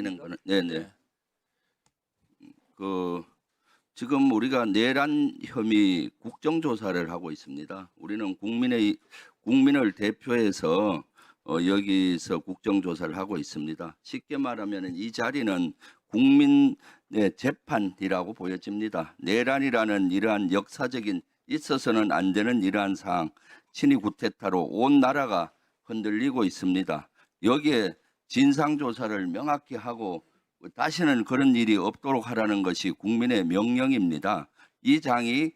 되는 거는 네네. 네. 그 지금 우리가 내란 혐의 국정조사를 하고 있습니다. 우리는 국민을 대표해서 여기서 국정조사를 하고 있습니다. 쉽게 말하면 이 자리는 국민의 재판이라고 보여집니다. 내란이라는 이러한 역사적인 있어서는 안 되는 이러한 사항, 친위 구태타로 온 나라가 흔들리고 있습니다. 여기에 진상조사를 명확히 하고 다시는 그런 일이 없도록 하라는 것이 국민의 명령입니다. 이 장이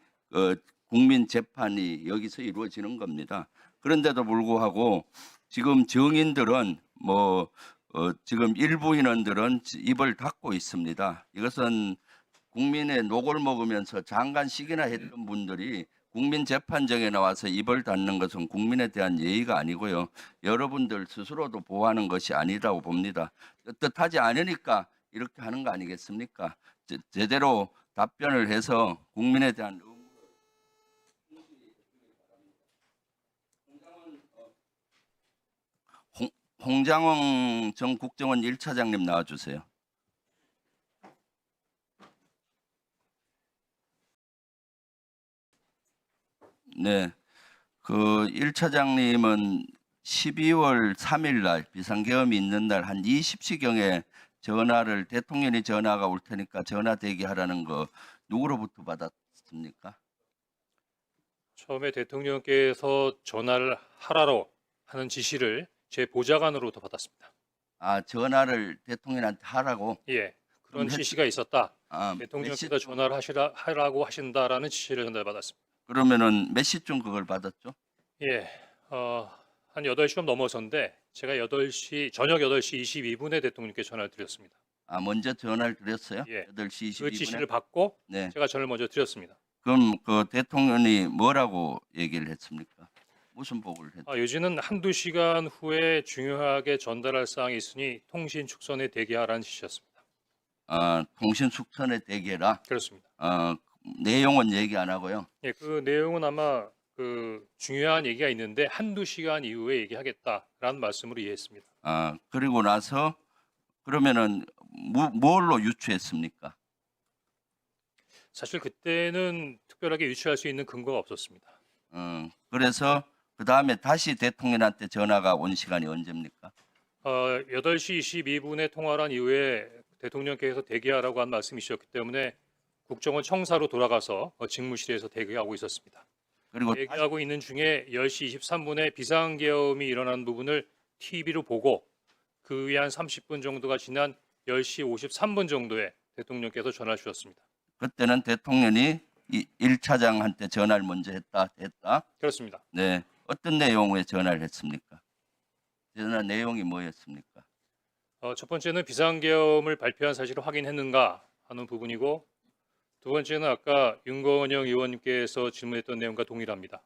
국민 재판이 여기서 이루어지는 겁니다. 그런데도 불구하고 지금 정인들은 지금 일부 인원들은 입을 닫고 있습니다. 이것은 국민의 녹을 먹으면서 장관식이나 했던 분들이 국민재판정에 나와서 입을 닫는 것은 국민에 대한 예의가 아니고요. 여러분들 스스로도 보호하는 것이 아니라고 봅니다. 뜻하지 않으니까 이렇게 하는 거 아니겠습니까? 제대로 답변을 해서 국민에 대한 홍장원 전 국정원 1차장님 나와주세요. 네, 그 1차장님은 12월 3일 날 비상계엄이 있는 날 한 20시경에 전화를 대통령이 전화가 올 테니까 전화 대기하라는 거 누구로부터 받았습니까? 처음에 대통령께서 전화를 하라고 하는 지시를 제 보좌관으로부터 받았습니다. 아, 전화를 대통령한테 하라고? 예, 그런 그럼 지시가 있었다. 몇 대통령께서 시쯤? 전화를 하라고 하신다라는 지시를 전달받았습니다. 그러면은 몇 시쯤 그걸 받았죠? 예, 한 8시 좀 넘어서인데 제가 저녁 8시 22분에 대통령께 전화를 드렸습니다. 아, 먼저 전화를 드렸어요? 예, 8시 그 22분에? 지시를 받고 네. 제가 전화를 먼저 드렸습니다. 그럼 그 대통령이 뭐라고 얘기를 했습니까? 무슨 보고를 했죠? 요지는 한두 시간 후에 중요하게 전달할 사항이 있으니 통신 축선에 대기하라는 지시였습니다. 아, 통신 숙선에 대기해라. 그렇습니다. 내용은 얘기 안 하고요. 예, 그 내용은 아마 그 중요한 얘기가 있는데 한두 시간 이후에 얘기하겠다라는 말씀으로 이해했습니다. 그리고 나서 그러면은 뭘로 유추했습니까? 사실 그때는 특별하게 유추할 수 있는 근거가 없었습니다. 그래서 그 다음에 다시 대통령한테 전화가 온 시간이 언제입니까? 8시 22분에 통화를 한 이후에 대통령께서 대기하라고 한 말씀이셨기 때문에 국정원 청사로 돌아가서 직무실에서 대기하고 있었습니다. 그리고 대기하고 있는 중에 10시 23분에 비상계엄이 일어난 부분을 TV로 보고 그 위에 한 30분 정도가 지난 10시 53분 정도에 대통령께서 전화를 주셨습니다. 그때는 대통령이 1차장한테 전화를 먼저 했다. 그렇습니다. 네. 어떤 내용의 전화를 했습니까? 전화 내용이 뭐였습니까? 첫 번째는 비상계엄을 발표한 사실을 확인했는가 하는 부분이고 두 번째는 아까 윤건영 의원님께서 질문했던 내용과 동일합니다.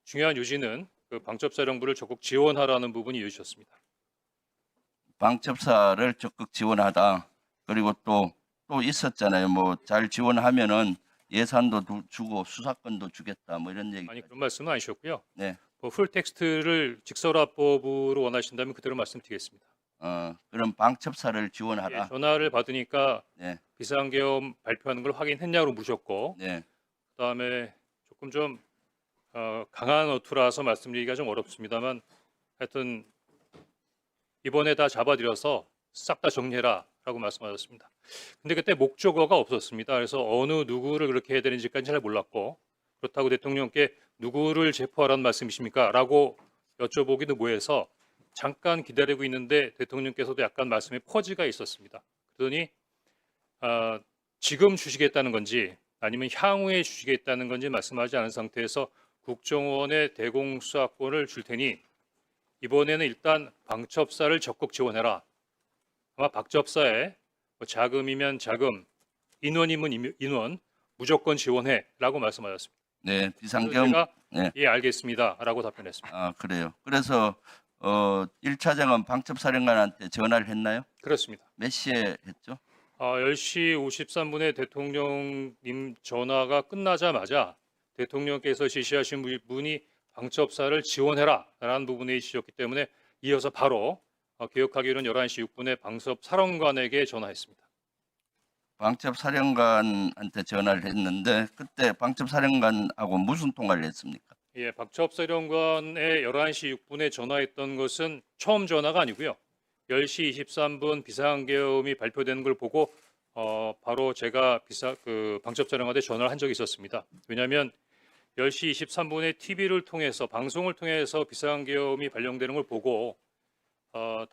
중요한 요지는 그 방첩사령부를 적극 지원하라는 부분이 이어지셨습니다. 방첩사를 적극 지원하다. 그리고 또 있었잖아요. 뭐 잘 지원하면은 예산도 주고 수사권도 주겠다. 뭐 이런 얘기. 아니 그런 말씀은 아니셨고요. 네. 풀 텍스트를 직설화법으로 원하신다면 그대로 말씀드리겠습니다. 그럼 방첩사를 지원하라. 예, 전화를 받으니까 네. 비상계엄 발표하는 걸 확인했냐고 물으셨고 네. 그다음에 조금 좀 강한 어투라서 말씀드리기가 좀 어렵습니다만 하여튼 이번에 다 잡아들여서 싹 다 정리해라라고 말씀하셨습니다. 근데 그때 목적어가 없었습니다. 그래서 어느 누구를 그렇게 해야 되는지까지 잘 몰랐고 그렇다고 대통령께 누구를 체포하라는 말씀이십니까? 라고 여쭤보기도 뭐해서 잠깐 기다리고 있는데 대통령께서도 약간 말씀에 퍼지가 있었습니다. 그러더니 지금 주시겠다는 건지 아니면 향후에 주시겠다는 건지 말씀하지 않은 상태에서 국정원의 대공수사권을 줄 테니 이번에는 일단 방첩사를 적극 지원해라. 아마 방첩사에 자금이면 자금, 인원이면 인원 무조건 지원해라고 말씀하셨습니다. 네. 비상계엄. 제가 네. 예 알겠습니다라고 답변했습니다. 그래요. 그래서 1차장은 방첩사령관한테 전화를 했나요? 그렇습니다. 몇 시에 했죠? 10시 53분에 대통령님 전화가 끝나자마자 대통령께서 지시하신 분이 방첩사를 지원해라라는 부분에 지셨기 때문에 이어서 바로 기억하기로는 11시 6분에 방첩 사령관에게 전화했습니다. 방첩 사령관한테 전화를 했는데 그때 방첩 사령관하고 무슨 통화를 했습니까? 예, 방첩 사령관에 11시 6분에 전화했던 것은 처음 전화가 아니고요. 10시 23분 비상계엄이 발표되는 걸 보고 바로 제가 방첩 사령관한테 전화를 한 적이 있었습니다. 왜냐하면 10시 23분에 TV를 통해서 방송을 통해서 비상계엄이 발령되는 걸 보고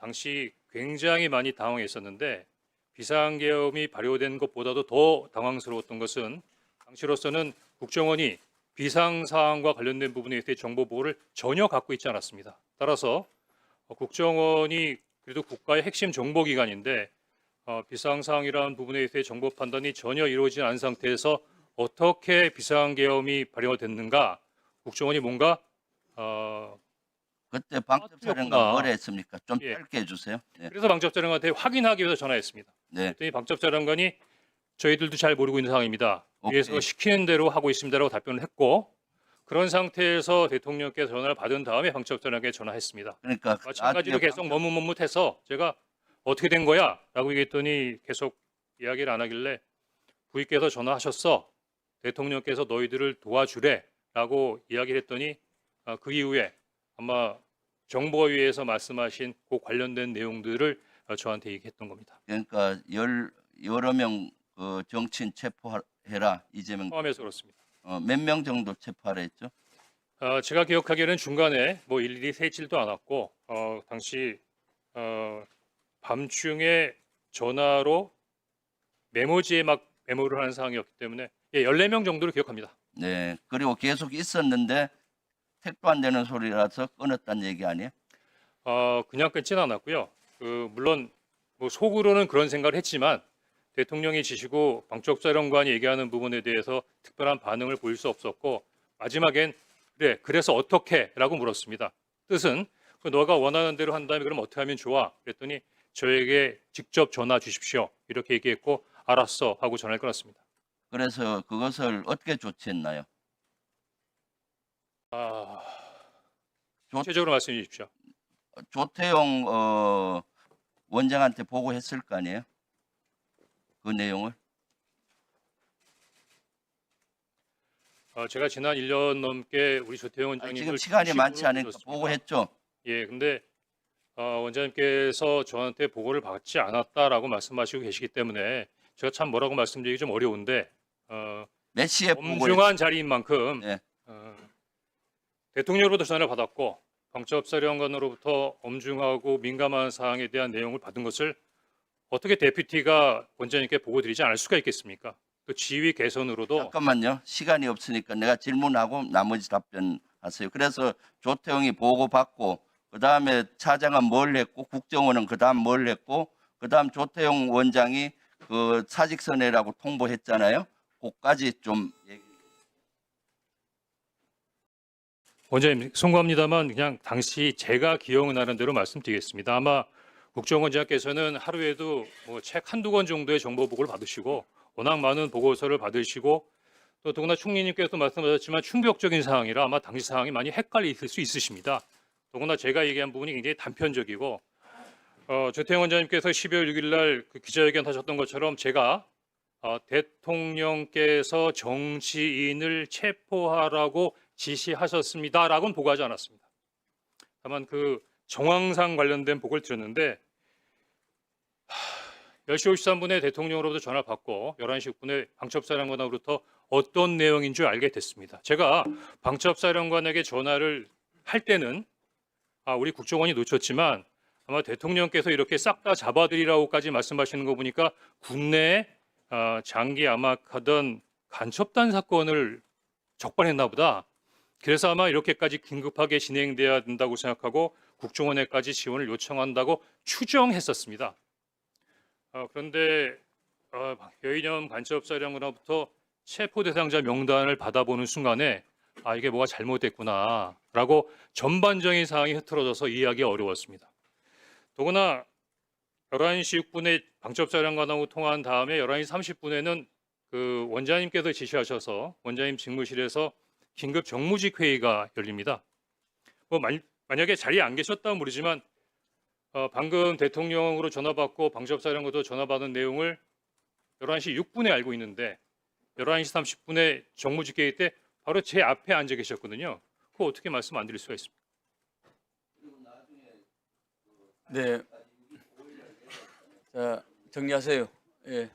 당시 굉장히 많이 당황했었는데 비상계엄이 발효된 것보다도 더 당황스러웠던 것은 당시로서는 국정원이 비상 사항과 관련된 부분에 대해 정보 보호를 전혀 갖고 있지 않았습니다. 따라서 국정원이 그래도 국가의 핵심 정보기관인데 비상 사항이라는 부분에 대해 정보 판단이 전혀 이루어지지 않은 상태에서 어떻게 비상계엄이 발효됐는가 국정원이 뭔가 그때 방첩 사령관 틀렸구나. 뭐라 했습니까? 좀 예. 짧게 해주세요. 네. 그래서 방첩사령관한테 확인하기 위해서 전화했습니다. 네. 그랬더니 방첩사령관이 저희들도 잘 모르고 있는 상황입니다. 위에서 오케이. 시키는 대로 하고 있습니다라고 답변을 했고 그런 상태에서 대통령께서 전화를 받은 다음에 방첩사령관에게 전화했습니다. 그러니까 마찬가지로 나중에 계속 머뭇머뭇해서 제가 어떻게 된 거야? 라고 얘기했더니 계속 이야기를 안 하길래 부위께서 전화하셨어. 대통령께서 너희들을 도와주래 라고 이야기를 했더니 그 이후에 아마 정보위에서 말씀하신 그 관련된 내용들을 저한테 얘기했던 겁니다. 그러니까 여러 명 정치인 체포해라 이재명 포함해서 그렇습니다. 몇 명 정도 체포하라 했죠? 제가 기억하기에는 중간에 뭐 일일이 세지도 않았고 당시 밤중에 전화로 메모지에 막 메모를 하는 상황이었기 때문에 14명 정도로 기억합니다. 네. 그리고 계속 있었는데 택도 안 되는 소리라서 끊었다는 얘기 아니에요? 그냥 끊지는 않았고요. 물론 뭐 속으로는 그런 생각을 했지만 대통령이 지시고 방첩사령관이 얘기하는 부분에 대해서 특별한 반응을 보일 수 없었고 마지막엔 그래서 어떻게?라고 물었습니다. 뜻은 너가 원하는 대로 한다면 그럼 어떻게 하면 좋아? 그랬더니 저에게 직접 전화 주십시오. 이렇게 얘기했고 알았어 하고 전화를 끊었습니다. 그래서 그것을 어떻게 조치했나요? 구체적으로 말씀해 주십시오. 조태용 원장한테 보고했을 거 아니에요? 그 내용을? 제가 지난 1년 넘게 우리 조태용 아니, 원장님을 지금 시간이 많지 않으니까 들었습니다. 보고했죠? 예, 근데 원장님께서 저한테 보고를 받지 않았다라고 말씀하시고 계시기 때문에 제가 참 뭐라고 말씀드리기 좀 어려운데 몇 시에 보고했죠? 엄중한 자리인 만큼 네. 대통령으로부터 전화를 받았고 방첩사령관으로부터 엄중하고 민감한 사항에 대한 내용을 받은 것을 어떻게 데피티가 원장님께 보고드리지 않을 수가 있겠습니까? 또 지위 개선으로도 잠깐만요. 시간이 없으니까 내가 질문하고 나머지 답변하세요. 그래서 조태용이 보고받고 그다음에 차장은 뭘 했고 국정원은 그다음 뭘 했고 그다음 조태용 원장이 그 사직서내라고 통보했잖아요. 그까지 좀 얘기. 원장님 송구합니다만 그냥 당시 제가 기억나는 대로 말씀드리겠습니다. 아마 국정원장께서는 하루에도 뭐 책 한두 권 정도의 정보 보고를 받으시고 워낙 많은 보고서를 받으시고 또 더구나 총리님께서도 말씀하셨지만 충격적인 상황이라 아마 당시 상황이 많이 헷갈리실 수 있으십니다. 더구나 제가 얘기한 부분이 굉장히 단편적이고 조태용 원장님께서 12월 6일 날 그 기자회견 하셨던 것처럼 제가 대통령께서 정치인을 체포하라고 지시하셨습니다라고는 보고하지 않았습니다. 다만 그 정황상 관련된 보고를 드렸는데 10시 53분에 대통령으로부터 전화를 받고 11시 6분에 방첩사령관으로부터 어떤 내용인 줄 알게 됐습니다. 제가 방첩사령관에게 전화를 할 때는 우리 국정원이 놓쳤지만 아마 대통령께서 이렇게 싹 다 잡아드리라고까지 말씀하시는 거 보니까 국내에 장기 암약하던 간첩단 사건을 적발했나 보다. 그래서 아마 이렇게까지 긴급하게 진행돼야 된다고 생각하고 국정원에까지 지원을 요청한다고 추정했었습니다. 그런데 여인영 간첩사령관으로부터 체포 대상자 명단을 받아보는 순간에 이게 뭐가 잘못됐구나라고 전반적인 상황이 흐트러져서 이해하기 어려웠습니다. 더구나 11시 6분에 방첩사령관하고 통화한 다음에 11시 30분에는 그 원장님께서 지시하셔서 원장님 직무실에서 긴급 정무직 회의가 열립니다. 뭐 만약에 자리에 안 계셨다면 모르지만 방금 대통령으로 전화 받고 방첩사령부도 전화 받은 내용을 11시 6분에 알고 있는데 11시 30분에 정무집계회 때 바로 제 앞에 앉아 계셨거든요. 그거 어떻게 말씀 안 드릴 수가 있습니까? 네. 자, 정리하세요. 예.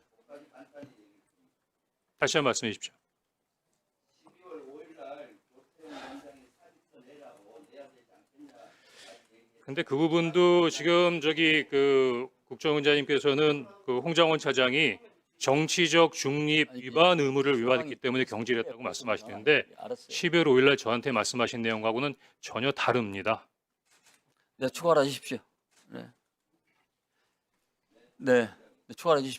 다시 한번 말씀해 주십시오. 근데 그 부분도 지금 저기 그 국정원장님께서는 그 홍장원 차장이 정치적 중립 위반 의무를 위반했기 때문에 경질했다고 말씀하시는데 알았어요. 12월 5일 날 저한테 말씀하신 내용하고는 전혀 다릅니다. 네, 추가를 하십시오. 네. 네, 추가를 해주십시오.